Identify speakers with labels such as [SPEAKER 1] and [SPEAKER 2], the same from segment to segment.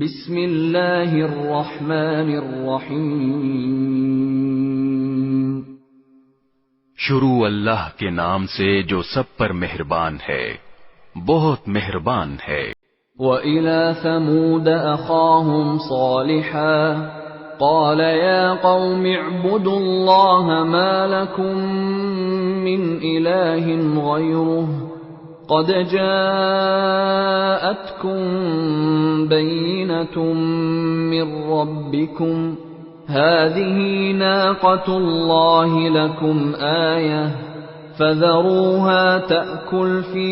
[SPEAKER 1] بسم اللہ الرحمن الرحیم
[SPEAKER 2] شروع اللہ کے نام سے جو سب پر مہربان ہے، بہت مہربان ہے۔
[SPEAKER 1] وَإِلَى ثَمُودَ أَخَاهُمْ صَالِحًا قَالَ يَا قَوْمِ اعْبُدُوا اللَّهَ مَا لَكُمْ مِنْ إِلَٰهٍ غَيْرُهُ قَدْ جَاءَتْكُمْ بَيِّنَةٌ مِّن رَّبِّكُمْ هَٰذِهِ نَاقَةُ اللَّهِ لَكُمْ آيَةً فَذَرُوهَا تَأْكُلْ فِي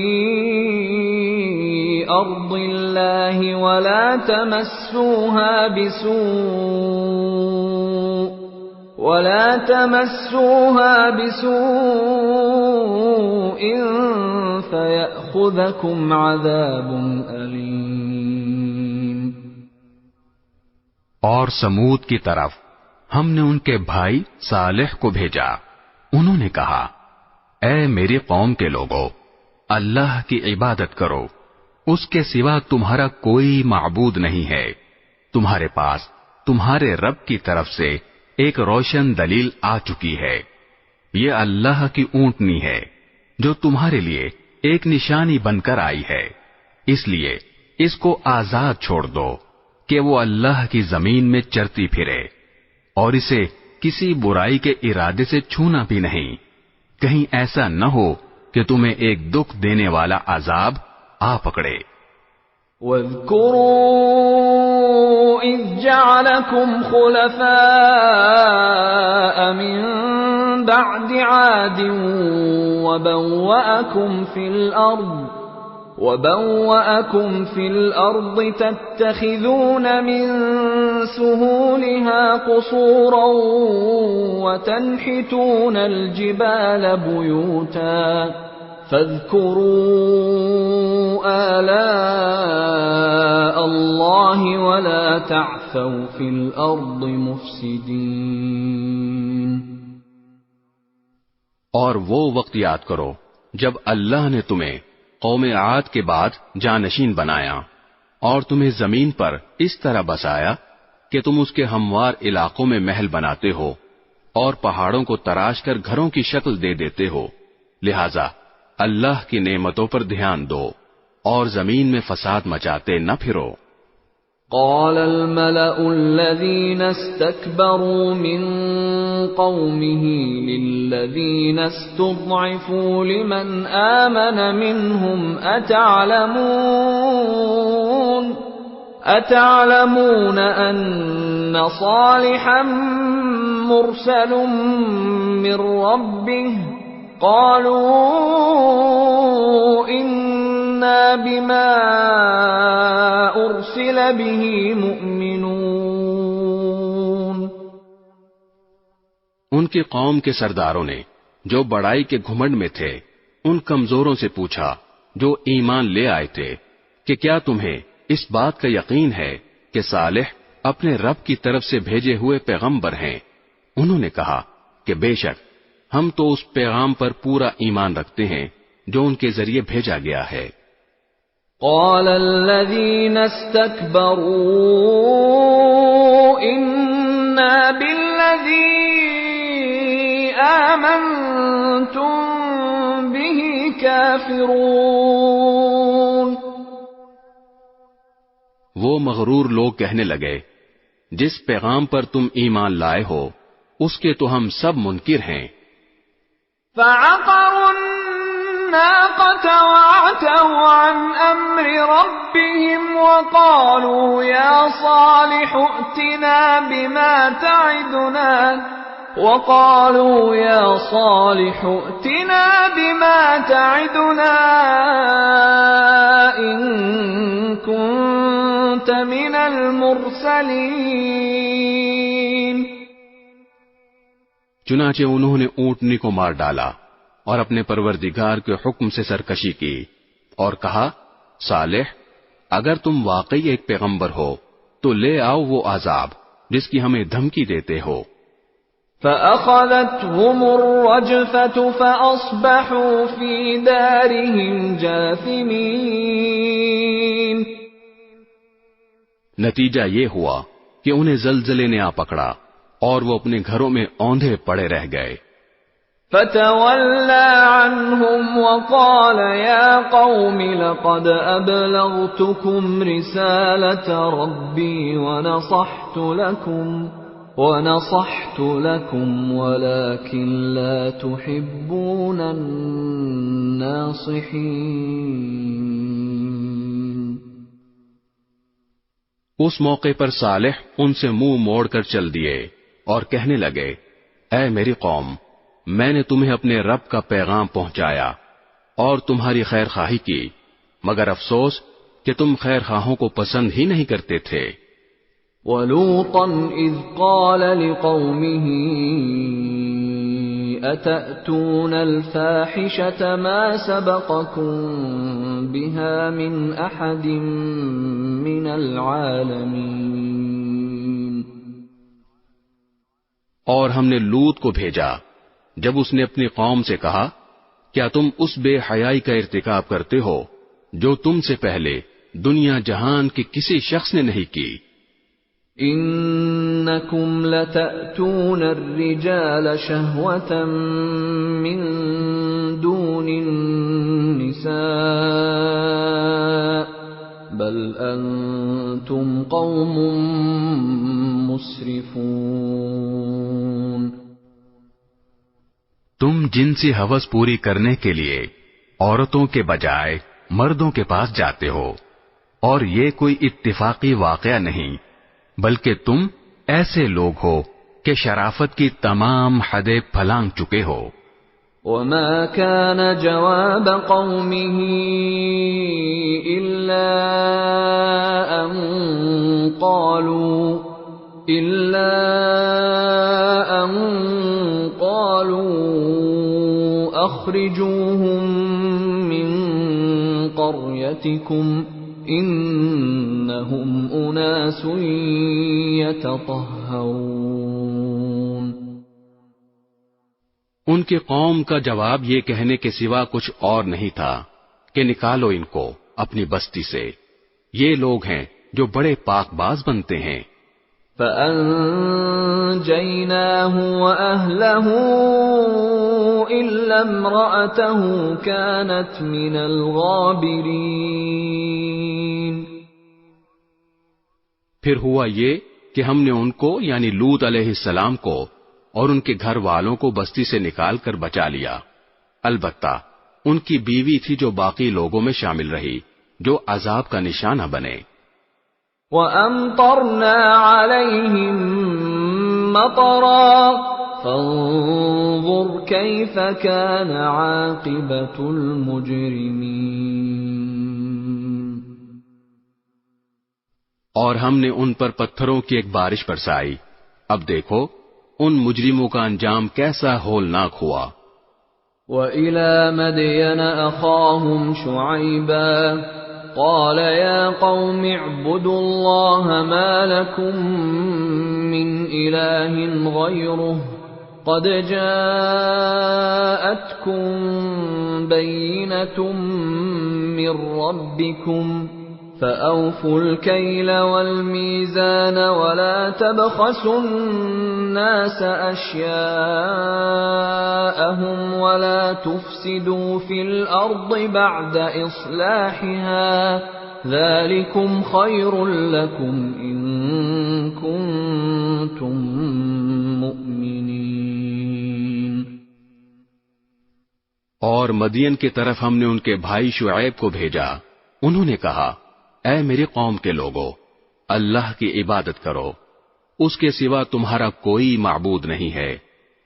[SPEAKER 1] أَرْضِ اللَّهِ وَلَا تَمَسُّوهَا بِسُوءٍ فَيَأْخُذَكُمْ عَذَابٌ أَلِيمٌ۔
[SPEAKER 2] اور سمود کی طرف ہم نے ان کے بھائی صالح کو بھیجا، انہوں نے کہا، اے میری قوم کے لوگو، اللہ کی عبادت کرو، اس کے سوا تمہارا کوئی معبود نہیں ہے، تمہارے پاس تمہارے رب کی طرف سے ایک روشن دلیل آ چکی ہے، یہ اللہ کی اونٹنی ہے جو تمہارے لیے ایک نشانی بن کر آئی ہے، اس لیے اس کو آزاد چھوڑ دو کہ وہ اللہ کی زمین میں چرتی پھرے، اور اسے کسی برائی کے ارادے سے چھونا بھی نہیں، کہیں ایسا نہ ہو کہ تمہیں ایک دکھ دینے والا عذاب آ پکڑے۔
[SPEAKER 1] وَاذْكُرُوا إِذْ جَعَلَكُمْ خُلَفَاءَ مِن بَعْدِ عَادٍ وَبَوَّأَكُمْ فِي الْأَرْضِ تَتَّخِذُونَ مِن سُهُولِهَا قُصُورًا وَتَنْحِتُونَ الْجِبَالَ بُيُوتًا فَاذْكُرُوا آلَاءَ اللَّهِ وَلَا تَعْثَوْا فِي الْأَرْضِ مُفْسِدِينَ۔
[SPEAKER 2] اور وہ وقت یاد کرو جب اللہ نے تمہیں قوم عاد کے بعد جانشین بنایا اور تمہیں زمین پر اس طرح بسایا کہ تم اس کے ہموار علاقوں میں محل بناتے ہو اور پہاڑوں کو تراش کر گھروں کی شکل دے دیتے ہو، لہذا اللہ کی نعمتوں پر دھیان دو اور زمین میں فساد مچاتے نہ پھرو۔
[SPEAKER 1] قال الملأ الذين استكبروا من قومه للذين استضعفوا لمن آمن منهم أتعلمون أن صالحا مرسل من ربه قالوا إنا بما أرسل به مؤمنون۔
[SPEAKER 2] ان کی قوم کے سرداروں نے جو بڑائی کے گھمنڈ میں تھے ان کمزوروں سے پوچھا جو ایمان لے آئے تھے کہ کیا تمہیں اس بات کا یقین ہے کہ صالح اپنے رب کی طرف سے بھیجے ہوئے پیغمبر ہیں؟ انہوں نے کہا کہ بے شک ہم تو اس پیغام پر پورا ایمان رکھتے ہیں جو ان کے ذریعے بھیجا گیا ہے۔
[SPEAKER 1] قال الذين استكبروا إنا بالذي آمنتم به كافرون۔
[SPEAKER 2] وہ مغرور لوگ کہنے لگے، جس پیغام پر تم ایمان لائے ہو اس کے تو ہم سب منکر ہیں۔
[SPEAKER 1] فعقروا الناقة وعتوا عن أمر ربهم وقالوا يا صالح ائتنا بما تعدنا إن كنت من المرسلين۔
[SPEAKER 2] چنانچہ انہوں نے اونٹنی کو مار ڈالا اور اپنے پروردگار کے حکم سے سرکشی کی اور کہا، صالح اگر تم واقعی ایک پیغمبر ہو تو لے آؤ وہ عذاب جس کی ہمیں دھمکی دیتے ہو۔
[SPEAKER 1] فَأَخَذَتْهُمُ الرَّجْفَةُ فَأَصْبَحُوا فِي دَارِهِمْ جَاثِمِينَ۔
[SPEAKER 2] نتیجہ یہ ہوا کہ انہیں زلزلے نے آ پکڑا اور وہ اپنے گھروں میں اوندھے پڑے رہ گئے.
[SPEAKER 1] فتولى عنهم وقال يا قوم لقد أبلغتكم رسالة ربي ونصحت لكم ولكن لا تحبون الناصحين.
[SPEAKER 2] اس موقع پر صالح ان سے منہ موڑ کر چل دیے اور کہنے لگے اے میری قوم میں نے تمہیں اپنے رب کا پیغام پہنچایا اور تمہاری خیر خواہی کی مگر افسوس کہ تم خیر خواہوں کو پسند ہی نہیں کرتے تھے.
[SPEAKER 1] وَلُوطًا إِذْ قَالَ لِقَوْمِهِ أَتَأْتُونَ الْفَاحِشَةَ مَا سَبَقَكُم بِهَا مِنْ أَحَدٍ مِّنَ الْعَالَمِينَ.
[SPEAKER 2] اور ہم نے لوط کو بھیجا جب اس نے اپنی قوم سے کہا کیا تم اس بے حیائی کا ارتکاب کرتے ہو جو تم سے پہلے دنیا جہان کے کسی شخص نے نہیں کی.
[SPEAKER 1] انکم لتأتون الرجال شہوة من دون النساء بل انتم قوم مسرفون.
[SPEAKER 2] تم جنسی ہوس پوری کرنے کے لیے عورتوں کے بجائے مردوں کے پاس جاتے ہو اور یہ کوئی اتفاقی واقعہ نہیں بلکہ تم ایسے لوگ ہو کہ شرافت کی تمام حدیں پھلانگ چکے ہو.
[SPEAKER 1] وما كان جواب قومه إلا أن قالوا أخرجوهم من قريتكم إنهم أناس يتطهرون.
[SPEAKER 2] ان کی قوم کا جواب یہ کہنے کے سوا کچھ اور نہیں تھا کہ نکالو ان کو اپنی بستی سے، یہ لوگ ہیں جو بڑے پاک باز بنتے ہیں.
[SPEAKER 1] فَأَنجَيْنَاهُ وَأَهْلَهُ إِلَّا امْرَأَتَهُ كَانَتْ مِنَ الْغَابِرِينَ.
[SPEAKER 2] پھر ہوا یہ کہ ہم نے ان کو یعنی لوط علیہ السلام کو اور ان کے گھر والوں کو بستی سے نکال کر بچا لیا، البتہ ان کی بیوی تھی جو باقی لوگوں میں شامل رہی جو عذاب کا نشانہ بنے.
[SPEAKER 1] وَأَمْطَرْنَا عَلَيْهِمْ مَطَرًا فَانظُرْ كَيْفَ كَانَ عَاقِبَةُ الْمُجْرِمِينَ. اور
[SPEAKER 2] ہم نے ان پر پتھروں کی ایک بارش برسائی، اب دیکھو ان مجرموں کا انجام کیسا ہولناک ہوا.
[SPEAKER 1] وَإِلَى مَدْيَنَ أَخَاهُمْ شُعَيْبًا قَالَ يَا قَوْمِ اعْبُدُوا اللَّهَ مَا لَكُمْ مِنْ إِلَٰهٍ غَيْرُهُ قَدْ جَاءَتْكُمْ بَيِّنَةٌ مِّن رَّبِّكُمْ فَأَوْفُوا الْكَيْلَ وَالْمِيزَانَ وَلَا تَبْخَسُوا النَّاسَ أَشْيَاءَهُمْ وَلَا تُفْسِدُوا فِي الْأَرْضِ بَعْدَ إِصْلَاحِهَا ذَلِكُمْ خَيْرٌ لَكُمْ إِن كُنتُم مُّؤْمِنِينَ.
[SPEAKER 2] اور مدین کی طرف ہم نے ان کے بھائی شعیب کو بھیجا، انہوں نے کہا اے میری قوم کے لوگو اللہ کی عبادت کرو، اس کے سوا تمہارا کوئی معبود نہیں ہے،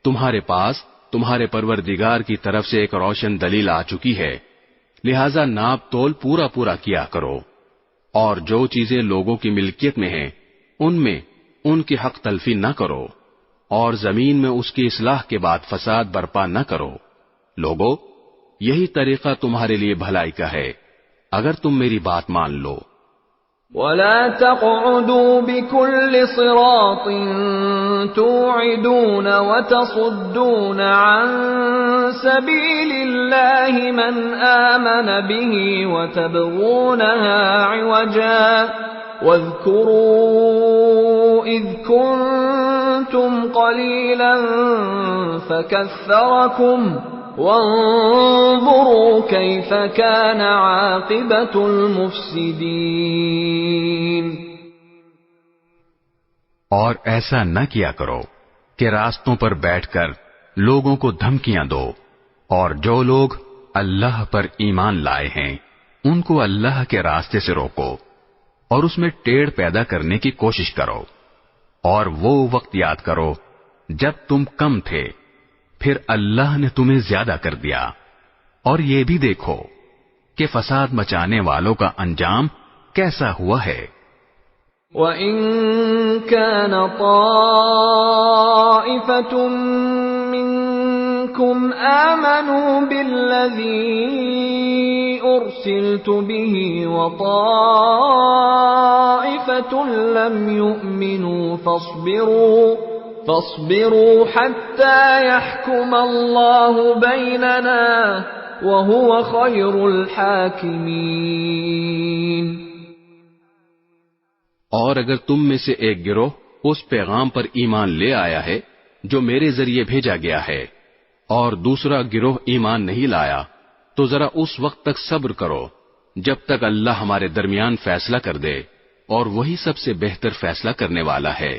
[SPEAKER 2] تمہارے پاس تمہارے پروردگار کی طرف سے ایک روشن دلیل آ چکی ہے، لہذا ناپ تول پورا پورا کیا کرو، اور جو چیزیں لوگوں کی ملکیت میں ہیں ان میں ان کی حق تلفی نہ کرو، اور زمین میں اس کی اصلاح کے بعد فساد برپا نہ کرو. لوگو یہی طریقہ تمہارے لیے بھلائی کا ہے اگر تم میری بات مان لو.
[SPEAKER 1] وَلَا تَقْعُدُوا بِكُلِّ صِرَاطٍ تُوعِدُونَ وَتَصُدُّونَ عَن سَبِيلِ اللَّهِ مَنْ آمَنَ بِهِ وَتَبْغُونَهَا عِوَجًا واذكروا إذ كنتم قليلا فكثركم وانظروا كيف كان عاقبة المفسدين۔
[SPEAKER 2] اور ایسا نہ کیا کرو کہ راستوں پر بیٹھ کر لوگوں کو دھمکیاں دو، اور جو لوگ اللہ پر ایمان لائے ہیں ان کو اللہ کے راستے سے روکو اور اس میں ٹیڑھ پیدا کرنے کی کوشش کرو، اور وہ وقت یاد کرو جب تم کم تھے، پھر اللہ نے تمہیں زیادہ کر دیا، اور یہ بھی دیکھو کہ فساد مچانے والوں کا انجام کیسا ہوا ہے۔
[SPEAKER 1] وَإِن كَانَ طَائِفَةٌ مِّنكُمْ آمَنُوا بِالَّذِي أُرْسِلْتُ بِهِ وَطَائِفَةٌ لَّمْ يُؤْمِنُوا فاصبروا حتى يحكم الله بيننا وهو خير الحاكمين۔
[SPEAKER 2] اور اگر تم میں سے ایک گروہ اس پیغام پر ایمان لے آیا ہے جو میرے ذریعے بھیجا گیا ہے، اور دوسرا گروہ ایمان نہیں لایا، تو ذرا اس وقت تک صبر کرو جب تک اللہ ہمارے درمیان فیصلہ کر دے، اور وہی سب سے بہتر فیصلہ کرنے والا ہے۔